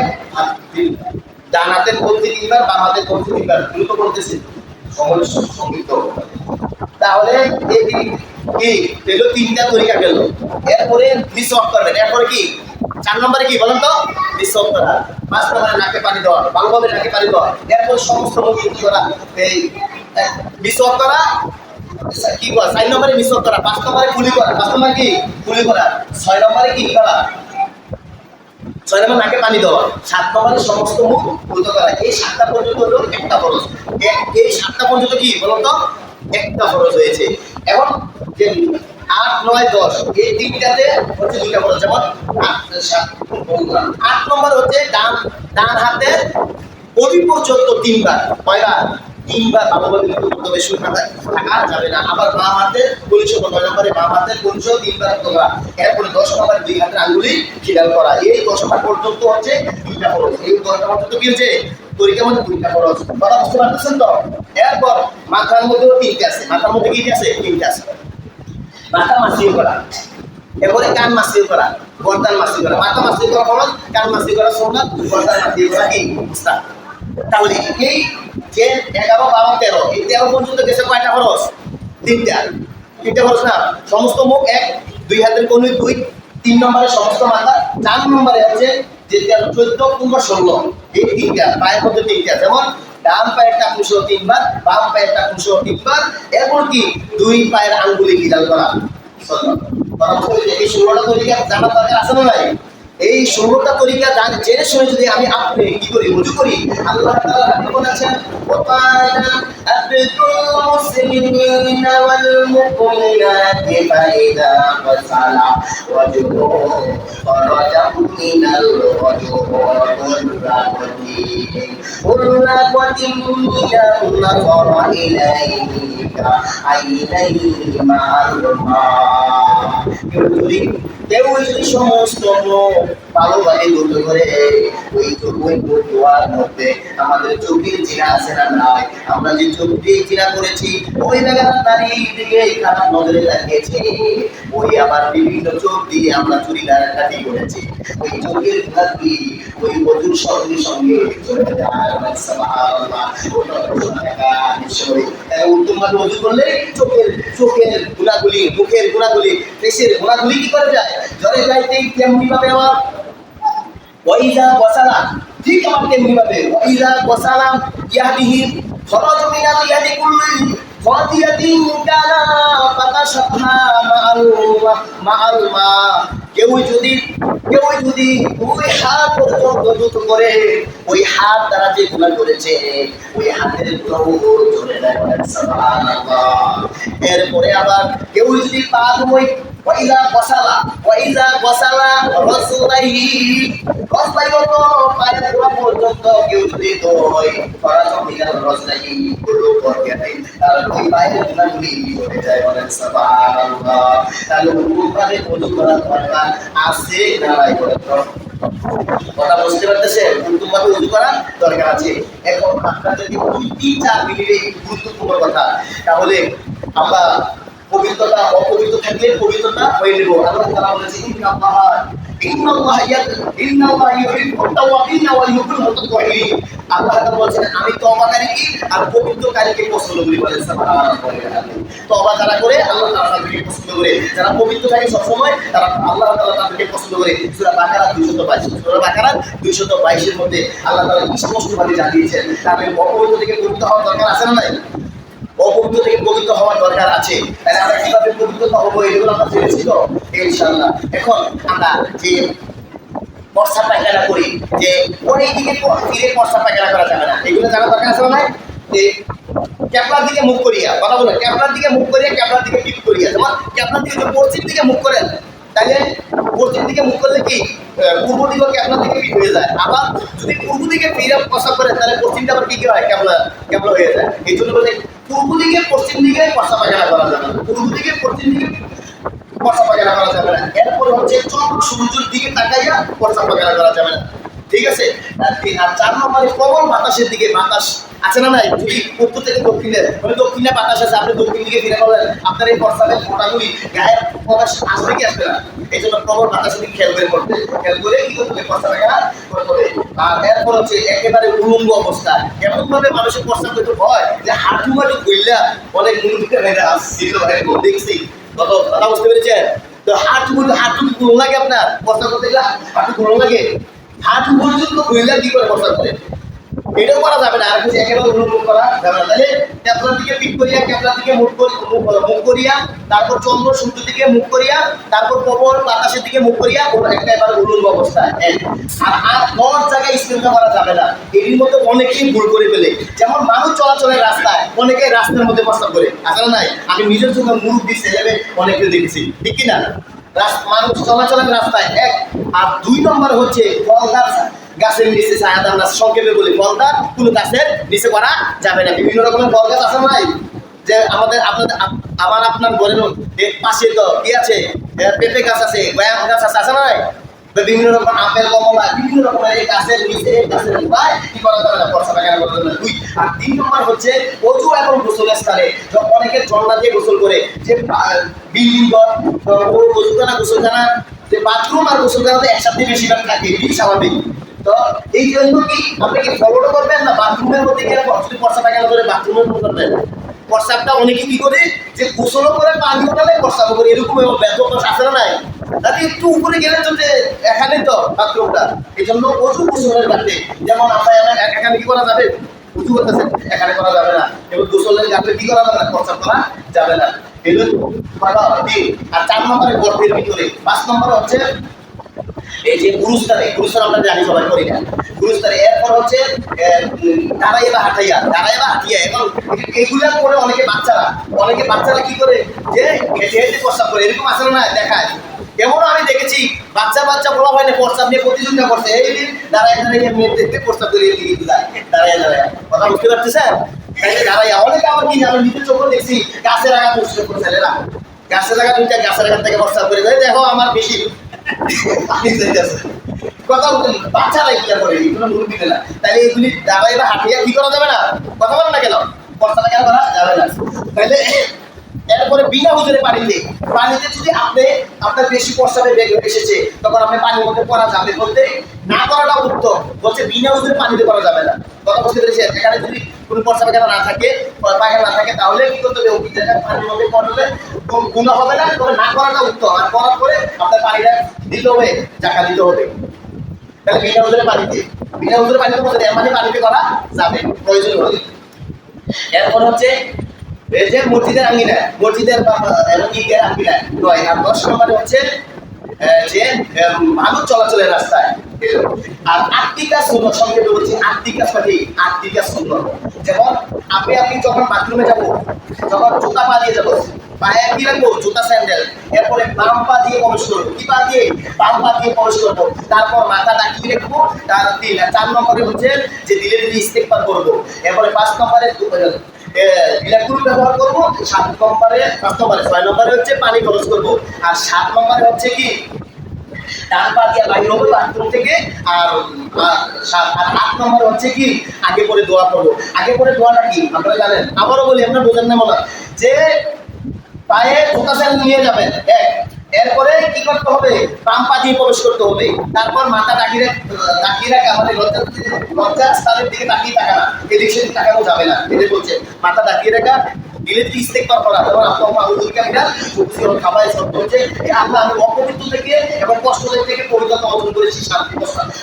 ডান হাতের বলতে তিনবার, বাম হাতের বলতে তিনবার, দ্রুত বলতেছি সংযুক্ত। তাহলে এই কি পেলো? তিনটা তরিকা গেল। এরপরে মিসওয়াক করবেন। এরপরে কি 4 নম্বরে কি বলেন তো? মিসওয়াক করা। 5 নম্বরে নাকে পানি দেওয়া, ভালোভাবে নাকে পানি দেওয়া। এরপর সমস্ত মুখ করা, এই মিসওয়াক করা কি করা? 4 নম্বরে মিসওয়াক করা, 5 নম্বরে কুলি করা, 5 নম্বরে কি কুলি করা, 6 নম্বরে কি করা? 6 নম্বর নাকে পানি দেওয়া, 7 নম্বরে সমস্ত মুখ পবিত্র করা। এই 7টা পর্যন্ত হলো একটা ফরজ। এই 7টা পর্যন্ত কি বলুন তো? একটা ফরজ হয়েছে। এখন যে 8, 9, 10 এই তিনটাতে হচ্ছে দুইটা ফরজ। যেমন 8 নম্বর হচ্ছে ডান হাতের বডি পর্যন্ত 3 বার। কয়বার? 3 বার ভালোভাবে কিন্তু করতে হবে, শুরু থাকা যাবে না। আবার বাম হাতের পরিশ 9 নম্বরে বাম হাতের পরিশ 3 বার করতে করা। এরপরে 10 নম্বরে 2 হাতের আঙ্গুলি খিলাল করা। এই 10টা পর্যন্ত হচ্ছে দুইটা ফরজ। এই 10টা পর্যন্ত কি হচ্ছে? তরিকার মধ্যে দুইটা ফরজ। কথা বুঝতে পারতেছেন তো? এরপর মাথার মধ্যেও 3টা আছে। মাথার মধ্যে কি আছে? 3টা আছে। মাথা মাসিও করা, এরপরে কান মাসিও করা, গর্দান মাসিও করা। মাথা মাসিও করা ফরজ, কান মাসিও করা সুন্নাত, গর্দান মাসিও করা কি মুস্তাহাব। তাহলে এই যে 11, 12, 13 এই 13 পর্যন্ত গেছে কয়টা খরচ? 3টা খরচ না? সমস্ত মুখ 1, 2 হাতের কনুই 2, 3 নম্বরে সমস্ত মাথা, 4 নম্বরে হচ্ছে যে 13, 14, 15, 16 এই 3টা পায়ের মধ্যে 3টা। যেমন ডান পায়ের টাকুন সহ 3 বার, বাম পায়ের টাকুন সহ 3 বার, এরপর কি 2 পায়ের আঙ্গুলি খিলাল করা। এই 16টা তরিকা জানার দরকার আছে না নাই? এই 16টা তরিকা জেনে শুনে যদি আমি আপনি কি করি, রুজু করি, আল্লাহ তাআলা হাদিসে বলেছেন ওয়াকানা আবদুল মুসলিমিনা ওয়াল মুমিনাতি ফাইদা ফাসালা ওয়াজহুহু ফারাজা মিনাল ওয়াজহি উল্লাকাতি মিনাল নাযরা ইলাইকা আইনাইহি মা'আল-মা। কেউ যদি সমস্ত ভালোভাবে বন্ধ করে ওই দোয়ার মধ্যে আমাদের চোখের জিনা আছে না নাই? আমরা যে চোখ দিয়ে জিনা করেছি, ওই জায়গার নারীর দিকে খারাপ নজরে লাগিয়েছি, ওই আবার বিভিন্ন চোখ দিয়ে আমরা চুরি ডাকাতি করেছি, ওই চোখের গুণাগুলি ওই বধুর সঙ্গে সঙ্গে চলে যায়। সুবহানাল্লাহ। উত্তমভাবে ওযু করলে চোখের গুণাগুলি, মুখের গুণাগুলি, ফেসের গুণাগুলি কি করে যায়? ঝরে যাইতেই তেমনি ভাবে আমার ওয়াইজা ওয়াসালা, ঠিক আমার তেমনি ভাবে ওয়াইজা ওয়াসালা ইয়াহদিহি খরাজ মিনাল ইয়াদি কুল্লি ফাতিয়াতিন কানা ফাতাশাহা মাআল মা। কেউ যদি ওই হাত পর্যন্ত দ্রুত করে, ওই হাত দ্বারা যে গুনাহ করেছে ওই হাতের গুনাহ চলে যায়। সুবহানাল্লাহ। এরপরে আবার কেউ যদি পা ধোয়, ওয়াইজা ওয়াসালা রাসুলাইহি রাসলাইহি পায়ের গোড়া পর্যন্ত কেউ যদি ধোয়, ফরাজা মিনাল রাসলাইহি কুল্লু করকেন, তার ওই পায়ের গুনাহগুলি চলে যায়। বলেন সুবহানাল্লাহ। তাহলে উপকারে ওযু করা দরকার আছে না নাই? কথা বুঝতে পারতেছেন? উত্তমভাবে ওযু করা দরকার আছে। এখন আপনাদেরকে 2-3-4 মিনিটে গুরুত্বপূর্ণ কথা। তাহলে আমরা পবিত্রতা, অপবিত্র থাকলে পবিত্রতা হয়ে নেব। আল্লাহ তাআলা বলেছেন ইন্নাল্লাহ ইউহিব্বুত তাওয়াবিন ওয়া ইউহিব্বুল মুতাতাহহিরিন। আল্লাহ তাআলা বলেছেন আমি তওবাকারীকে আর পবিত্রকারীকে পছন্দ করি। বলেন সুবহানাল্লাহ। তওবা যারা করে আল্লাহ তাআলা তাদেরকে পছন্দ করে, যারা পবিত্র থাকে সব সময় তারা আল্লাহ তাআলা তাদেরকে পছন্দ করে। সূরা বাকারা 222 এর মধ্যে আল্লাহ তাআলা স্পষ্টভাবে জানিয়েছেন তাহলে অপবিত্র থেকে পবিত্র হওয়ার দরকার আছে না নাই? অপবিত্র থেকে পবিত্র হওয়ার দরকার আছে। তাহলে আমরা কিভাবে পবিত্রতা হবো এগুলো আমরা জেনেছি তো ইনশাআল্লাহ। এখন আমরা যে প্রস্রাব পায়খানা করি, যে অনেক দিকে ফিরে প্রস্রাব পায়খানা করা যাবে না, এগুলো জানা দরকার আছে না? যে ক্যাপলার দিকে মুখ করিয়া, কথা বলেন, ক্যাপলার দিকে মুখ করিয়া, ক্যাপলার দিকে পিঠ করিয়া, যেমন ক্যাপলার দিকে পশ্চিম দিকে মুখ করেন, তাহলে পশ্চিম দিকে মুখ করলে কি পূর্ব দিকে ক্যাবলা থেকে পিঠ হয়ে যায়। আবার যদি পূর্ব দিকে ফিরে প্রস্রাব করে তাহলে পশ্চিমটা আবার কি হয়, ক্যাবলা ক্যাবলা হয়ে যায়। এই জন্য বলে পূর্ব দিকে পশ্চিম দিকে প্রস্রাব পায়খানা করা যাবে না, পূর্ব দিকে পশ্চিম দিকে প্রস্রাব পায়খানা করা যাবে না। এরপর হচ্ছে চন্দ্র সূর্যের দিকে তাকাইয়া প্রস্রাব পায়খানা করা যাবে না, ঠিক আছে। আর 4 নম্বরে প্রবল বাতাসের দিকে, বাতাস আছে না নাই, যদি উত্তর থেকে দক্ষিণে মানে দক্ষিণে বাতাস আছে, আপনি দক্ষিণ দিকে ফিরে বলেন আপনার এই প্রস্রাবের ফোঁটাগুলি গায়ের বাতাস আসবে কি আসবে না। এই জন্য প্রবল বাতাসের দিকে খেয়াল করে করতে, খেয়াল করে কি করতে হবে, প্রস্রাব পায়খানা করতে হবে। আর এরপর হচ্ছে একেবারে উলঙ্গ অবস্থা, এমন ভাবে মানুষের প্রস্রাব করতে হয় যে হাঁটু মাটু ঘুরলা অনেক মুরগিতে মেরে আসছিল, দেখছি কত কথা বুঝতে পেরেছেন। তো হাঁটু ঘুরো লাগে, আপনার প্রস্রাব করতে গেলে হাঁটু ঘুরো লাগে, হাঁটু পর্যন্ত ঘুরলে কি করে প্রস্রাব করে, এটাও করা যাবে না। আর কিছু একেবারে উলঙ্গ করা যাবে না। তাহলে ক্যাবলার দিকে পিঠ করিয়া, ক্যাবলার দিকে মুখ করিয়া, তারপর চন্দ্র সূর্য দিকে মুখ করিয়া, তারপর প্রবল বাতাসের দিকে মুখ করিয়া, ওটা একেবারে উলঙ্গ অবস্থায়। আর 10 জায়গায় স্টেশন করা যাবে না। এর মধ্যে অনেকেই ভুল করে ফেলে, যেমন মানুষ চলাচলের রাস্তায় অনেকে রাস্তার মধ্যে প্রস্তাব করে, আসলে নাই, আমি নিজের চোখে মুরব্বী ছেলে অনেকে দেখেছি, ঠিক কিনা। মানুষ চলাচলের রাস্তায় 1, আর 2 নম্বর হচ্ছে ফল গাছ, গাছের নিচে ছায়া দাম, সংক্ষেপে বলি ফলটা কোনো গাছের নিচে করা যাবে না। বিভিন্ন রকমের ফল গাছ আছে নাই, যে আমাদের আপনার ঘরের পাশে তো কি আছে, পেঁপে গাছ আছে, গয়াম গাছ আছে, আছে নাই, বিভিন্ন রকম আপেল কমলা বিভিন্ন রকমের এই গাছের নিচে গাছের গোড়ায় কি করা যাবে না, প্রস্রাব পায়খানা করা যাবে না। 2 আর 3 নম্বর হচ্ছে অজু এবং গোসলের স্থানে অনেকে ঝর্ণা দিয়ে গোসল করে, যে বিল্ডিং ঘর অজুখানা গোসলখানা, যে বাথরুম আর গোসলখানাতে একসাথে বেশিরভাগ থাকে, এটি স্বাভাবিক। তো এই জন্য কি আপনি কি ফলোটা করবেন না বাথরুমের মধ্যে গেলে যদি প্রস্রাব পায়খানা করে বাথরুমের মধ্যে করবেন। প্রস্রাবটা অনেকে কি করে যে গোসলও করে পানি ওঠালে প্রস্রাব করে, এরকম ব্যাপক আছে না নাই, তাতে একটু উপরে গেলে তো যে এখানে তো বাথরুমটা, এই জন্য প্রচুর গোসলের ঘাটে, যেমন আমরা এখানে কি করা যাবে, উঁচু করতেছে, এখানে করা যাবে না, এবং গোসলের ঘাটে কি করা যাবে না, প্রস্রাব করা যাবে না। এগুলো আর 4 নম্বরে গর্তের ভিতরে। 5 নম্বরে হচ্ছে এই যে গুরুস্থানে, গুরুস্থান আমরা জানি সবাই করি না, গুরুস্থানে। এরপর হচ্ছে দাঁড়াইয়া বা হাঁটাইয়া, দাঁড়াইয়া বা হাঁটিয়া। এখন এগুলা করে অনেকে বাচ্চারা কি করে যে হেঁটে হেঁটে প্রস্রাব করে, এরকম আসলে না দেখায়। এমনও আমি দেখেছি বাচ্চা বলা হয় না, প্রস্রাব নিয়ে প্রতিযোগিতা করছে, এই দিন দাঁড়াইয়া মেয়ের দেখতে প্রস্রাব করে দাঁড়াইয়া কথা বুঝতে পারতেছেন। দাঁড়াইয়া অনেকে আবার কি আমি নিজের চোখে দেখছি গাছের আগা প্রস্রাব করে ছেলেরা, গাছের আগা দুইটা গাছের আগা থেকে প্রস্রাব করে, দেখো আমার বেশি কথা বলতে বাচ্চারা কি করে, এগুলো মুরব্বী না। তাহলে এগুলি দাঁড়াই বা হাঁটিয়া কি করা যাবে না, কথা বলেন না কেন, প্রস্তাবটা কেন করা যাবে না। তাহলে এরপরে বিনা হুজুরে পানিতে যদি আপনার বেশি প্রস্তাবে বেগ এসেছে, তখন আপনি পানির মধ্যে করা যাবে বলতে না করাটা উত্তম, বলছে বিনা হুজুরে পানিতে করা যাবে না। কথা বুঝতে পেরেছেন। এখানে যদি কোনো প্রস্তাব কেন না থাকে, পায়খানা না থাকে, তাহলে কি করতে হবে, ওই জায়গায় পানির মধ্যে করলে গুণা হবে না, তবে না করাটা উত্তম। আর করার পরে আপনার পানিটা দিতে হবে, জাকা দিতে হবে। তাহলে বিনা হুজুরে পানিতে বলতে মানে পানিতে করা যাবে প্রয়োজন হলে। এরপর হচ্ছে এই যে মসজিদের আঙ্গিনা, মসজিদের এবং ঈদের আঙ্গিনা 9। আর 10 নম্বরে হচ্ছে যে মানুষ চলাচলের রাস্তায়। আর 8টি কাজ সুন্নাত, সংক্ষেপে বলছি 8টি কাজ মানে 8টি কাজ সুন্নাত। যেমন আপনি যখন বাথরুমে যাব, যখন জুতা পা দিয়ে যাবো, পায়ে কি রাখবো, জুতা স্যান্ডেল, এরপরে বাম পা দিয়ে প্রবেশ করবো, কি পা দিয়ে, বাম পা দিয়ে প্রবেশ করবো, তারপর মাথা ডাকিয়ে রাখবো। 4 নম্বরে হচ্ছে যে দিলে ইস্তেগফার করবো। এরপরে 5 নম্বরে বিলাকুল ব্যবহার করবো। 5 নম্বরে হচ্ছে পানি খরচ করবো। আর 7 নম্বরে হচ্ছে কি ডান পা দিয়ে বাইরে হবো বাথরুম থেকে। আর 8 নম্বরে হচ্ছে কি আগে পরে দোয়া করবো। আগে পরে দোয়াটা কি আপনারা জানেন, আবারও বলি, আপনারা বোঝেন না মনে, যে পায়ে জুতা স্যান্ডেল নিয়ে যাবেন 1, এরপরে কি করতে হবে, বাম পা দিয়ে প্রবেশ করতে হবে। তারপর মাথা ডাকিয়ে রাখা, আমাদের লজ্জা স্থানের দিকে তাকিয়ে থাকা না, এদিক সেদিক তাকানো যাবে না। এদের বলছে মাথা ডাকিয়ে রাখা, দিলে ইস্তেগফার করা। যেমন আপনার হুজুরকে এটা খাবাই শব্দ হচ্ছে আল্লাহ, আমি অপবিত্র থেকে এবং কষ্ট থেকে পবিত্রতা অর্জন করেছি, শান্তি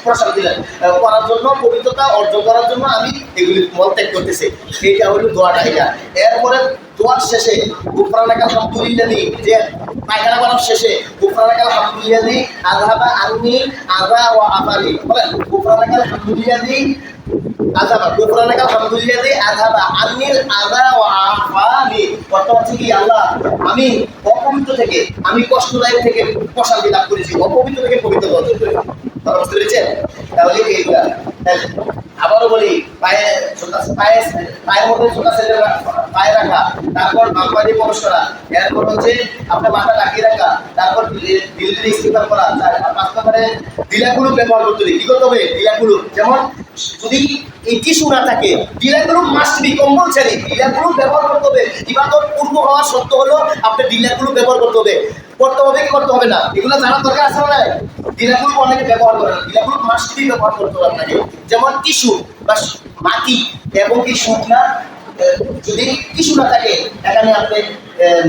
প্রসাদ দিলেন করার জন্য, পবিত্রতা অর্জন করার জন্য আমি এগুলি মল ত্যাগ করতেছি। এইটা হলো দোয়াটা। এটা এরপরে দোয়ার শেষে গুফরানাকা আলহামদুলিল্লাহি, যে পায়খানা করার শেষে গুফরানাকা আলহামদুলিল্লাহি আযহাবা আন্নি আযা ওয়া আফালি, বলেন গুফরানাকা আলহামদুলিল্লাহি আযহাবা, গুফরানাকা আলহামদুলিল্লাহি আযহাবা আন্নিল আযা ওয়া আফালি। কত হচ্ছে কি আল্লাহ আমি অপবিত্র থেকে, আমি কষ্টদায়ক থেকে প্রশান্তি লাভ করেছি, অপবিত্র থেকে পবিত্র অর্জন করেছি। কথা বুঝতে পেরেছেন? তাহলে এইগুলা আবারও বলি, পায়ের মধ্যে ছোটা ছেলে পায়ে রাখা, তারপর বাম দিয়ে প্রবেশ করা, এরপর হচ্ছে আপনার মাথা রাখিয়ে রাখা, তারপর ধীরে ধীরে ইস্তেগফার করা, পাঁচ নম্বরে ডিলাগুলো ব্যবহার করতে হবে। কি করতে হবে? ডিলাগুলো, যেমন যদি এই টিস্যু না থাকে, ডিলাগুলো মাস্ট বি কম্পালসারি, ডিলাগুলো ব্যবহার করতে হবে। ইবাদত পূর্ণ হওয়া সত্য হলো আপনি ডিলাগুলো ব্যবহার করতে হবে। করতে হবে কি করতে হবে না, এগুলো জানার দরকার আছে না? ডিলাগুলো অনেকে ব্যবহার করে না, ডিলাগুলো মাস্ট বি ব্যবহার করতে হবে আপনাকে। যেমন টিস্যু বা মাটি এবং কি শুকনা, যদি টিস্যু না থাকে এখানে আপনি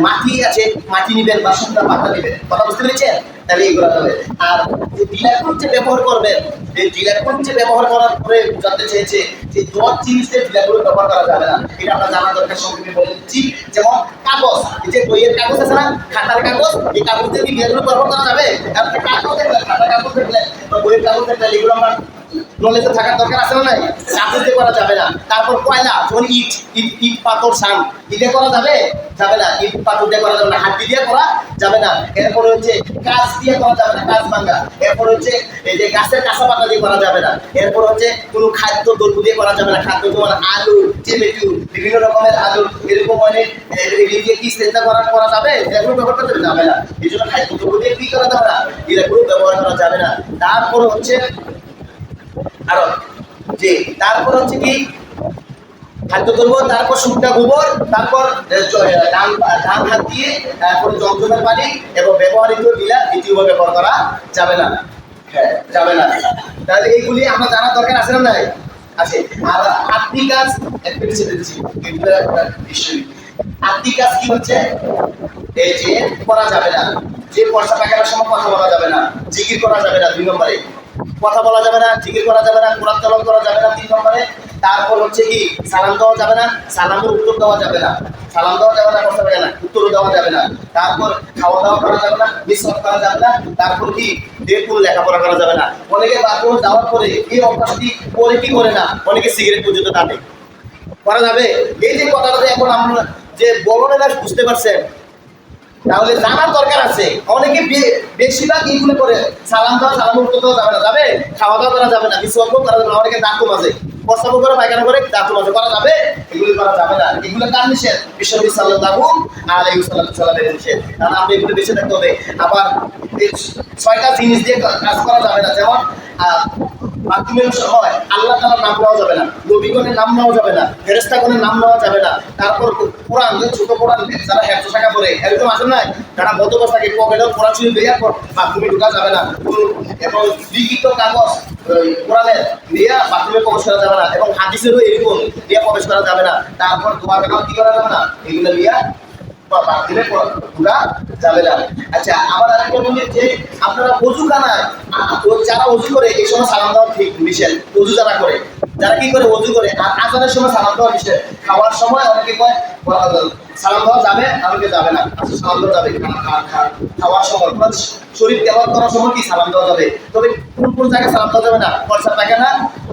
মাটি আছে, মাটি নেবেন বা শুকনা পাতা নেবেন। কথা বুঝতে পেরেছেন? তাহলে এইগুলো হবে। আর যে ডিলাগুলো যে ব্যবহার করবেন, এই ডিলাগুলো যে ব্যবহার করার পরে জানতে চেয়েছে যে 10 জিনিসের ডিলাগুলো ব্যবহার করা যাবে না, এটা আপনার জানার দরকার। সংক্ষেপে বলে দিচ্ছি, যেমন কাগজ, এই যে বইয়ের কাগজ আছে না, খাতার কাগজ, এই কাগজ দিয়ে কি ডিলাগুলো ব্যবহার করা যাবে? আপনি কাগজ দেখলেন, খাতার কাগজ দেখলেন বা বইয়ের কাগজ দেখলেন, এগুলো আমার নলেজে থাকার দরকার আছে না? নাই, কাগজ দিয়ে করা যাবে না। তারপর কয়লা, যেমন ইট, ইট পাথর সান, ইটে করা যাবে? যাবে না। ইট পাথর দিয়ে করা যাবে না, হাড্ডি দিয়ে করা যাবে না। এরপরে হচ্ছে কাঁচ দিয়ে করা যাবে না, কাঁচ ভাঙা। এরপর হচ্ছে এই যে গাছের কাঁচা পাতা দিয়ে করা যাবে না। এরপর হচ্ছে কোনো খাদ্য দ্রব্য দিয়ে করা যাবে না, খাদ্য যেমন আলু, টমেটো, বিভিন্ন রকমের আলু, এরকম মানে এগুলি দিয়ে কি চিন্তা করা যাবে? এগুলো ব্যবহার করতে যাবে না। এই জন্য খাদ্য দ্রব্য দিয়ে কি করা যাবে না, এগুলো ব্যবহার করা যাবে না। তারপর হচ্ছে আরো যে তারপর হচ্ছে কি খাদ্য দ্রব্য, তারপর শুকনা গোবর, তারপর ডান হাত দিয়ে তারপরে জমজমের পানি এবং ব্যবহারিত ডিলা দ্বিতীয়বার ব্যবহার করা যাবে না। হ্যাঁ, যাবে না। তাহলে এইগুলি আমরা জানার দরকার আছে না? নাই, আছে। আর আত্মি কাজ একটা বিষয় দিচ্ছি, বিষয় আত্মি কাজ কি হচ্ছে? এই যে করা যাবে না, যে পয়সা পাকানোর সময় কথা বলা যাবে না, জিকির করা যাবে না। 2 নম্বরে কথা বলা যাবে না, জিকির করা যাবে না, কোরআন তেলাওয়াত করা যাবে না। 3 নম্বরে তারপর হচ্ছে কি সালাম দেওয়া যাবে না, সালামের উত্তর দেওয়া যাবে না, সালাম দেওয়া যাবে না, কথা বলে না, উত্তর দেওয়া যাবে না। তারপর খাওয়া দাওয়া করা যাবে না, মিসওয়াক করা যাবে না। তারপর কি দেখুন লেখাপড়া করা যাবে না। অনেকে বাথরুমে যাওয়ার পরে এই অভ্যাসটি করে কি করে না, অনেকে সিগারেট পর্যন্ত টানে। করা যাবে? এই যে কথাটা এখন আমরা যে বলনে না, বুঝতে পারছেন? তাহলে জানার দরকার আছে। অনেকে বেশিরভাগ এইগুলো করে, সালাম দেওয়া, সালাম উত্তর দেওয়া যাবে না, যাবে? খাওয়া দাওয়া করা যাবে না, মিসওয়াক করা যাবে না। অনেকে দাঁত মাঝে প্রস্তাব করে, পায়খানা করে, দাঁত মাঝে করা যাবে? এগুলো করা যাবে না। এগুলো কার নিষেধ? বিশ্বনবী সাল্লাল্লাহু আলাইহি ওয়াসাল্লামের নিষেধ। তাহলে আপনি এগুলো বেঁচে থাকতে হবে। আবার 6টা জিনিস দিয়ে কাজ করা যাবে না, যেমন বাথরুমের সময় আল্লাহ তাআলার নাম নেওয়া যাবে না, নবীগণের নাম নেওয়া যাবে না, ফেরেশতাগণের নাম নেওয়া যাবে না। তারপর কোরআন, ছোট কোরআন যারা 100 টাকা করে এরকম আছে না, যারা বদবস থাকে পকেটে কোরআন শরীফ দেওয়ার পর বাথরুমে ঢোকা যাবে না। এবং লিখিত কাগজ কোরআনের দিয়ে বাথরুমে প্রবেশ করা যাবে না, এবং হাদিসেরও এরকম দিয়ে প্রবেশ করা যাবে না। তারপর দোয়া কাগজ কি করা যাবে না, এগুলো দিয়ে বাথরুমে ঢোকা যাবে না। আচ্ছা, আবার আরেকটা বলি যে আপনারা ওযুখানায় যারা ওযু করে এই সময় সালাম দেওয়া ঠিক নিষেধ। ওযু যারা করে, যারা কি করে ওযু করে, আর আজানের সময় সালাম দেওয়া নিষেধ। খাওয়ার সময় অনেকে কয় সালাম দেওয়া যাবে, অনেকে যাবে না। আচ্ছা, সালাম দেওয়া যাবে। খাওয়ার সময় শরীর তেলাওয়াত করার সময় কি সালাম দেওয়া যাবে, তবে কোন কোন জায়গায় সালাম দেওয়া যাবে না? পয়সা পায়খানা,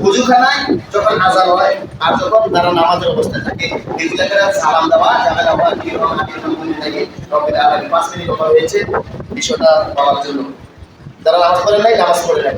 ওযুখানায় যখন আযান হয় আর যখন তারা নামাজের অবস্থায় থাকে, এগুলোকে সালাম দেওয়া যাবে না। 5 মিনিট কথা হয়েছে বিষয়টা বলার জন্য। যারা নামাজ পড়ে নাই, নামাজ পড়ে নাই।